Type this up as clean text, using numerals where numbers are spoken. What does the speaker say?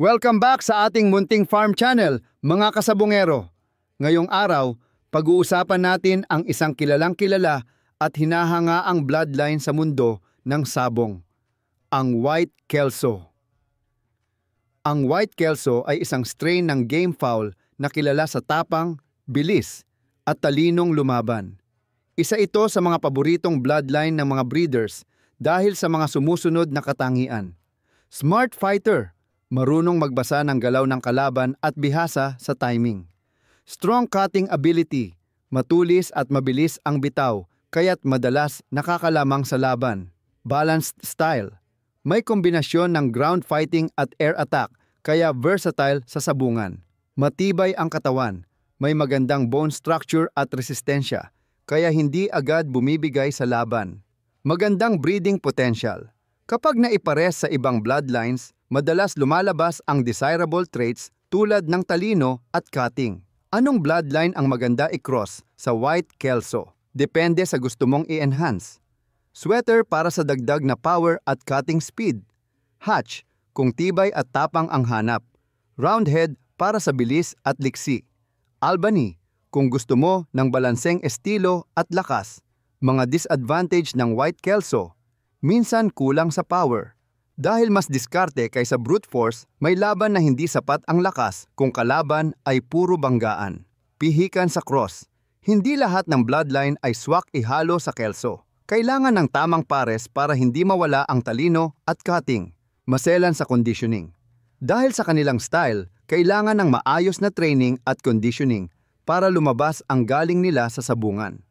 Welcome back sa ating Munting Farm Channel, mga kasabungero. Ngayong araw, pag-uusapan natin ang isang kilalang-kilala at hinahangaang bloodline sa mundo ng sabong, ang White Kelso. Ang White Kelso ay isang strain ng game fowl na kilala sa tapang, bilis, at talinong lumaban. Isa ito sa mga paboritong bloodline ng mga breeders dahil sa mga sumusunod na katangian. Smart fighter, marunong magbasa ng galaw ng kalaban at bihasa sa timing. Strong cutting ability, matulis at mabilis ang bitaw, kaya't madalas nakakalamang sa laban. Balanced style, may kombinasyon ng ground fighting at air attack, kaya versatile sa sabungan. Matibay ang katawan, may magandang bone structure at resistensya, kaya hindi agad bumibigay sa laban. Magandang breeding potential. Kapag naipares sa ibang bloodlines, madalas lumalabas ang desirable traits tulad ng talino at cutting. Anong bloodline ang maganda i-cross sa White Kelso? Depende sa gusto mong i-enhance. Sweater para sa dagdag na power at cutting speed. Hatch, kung tibay at tapang ang hanap. Roundhead para sa bilis at liksi. Albany, kung gusto mo ng balanseng estilo at lakas. Mga disadvantage ng White Kelso. Minsan kulang sa power. Dahil mas diskarte kaysa brute force, may laban na hindi sapat ang lakas kung kalaban ay puro banggaan. Pihikan sa cross. Hindi lahat ng bloodline ay swak ihalo sa Kelso. Kailangan ng tamang pares para hindi mawala ang talino at cutting. Maselan sa conditioning. Dahil sa kanilang style, kailangan ng maayos na training at conditioning para lumabas ang galing nila sa sabungan.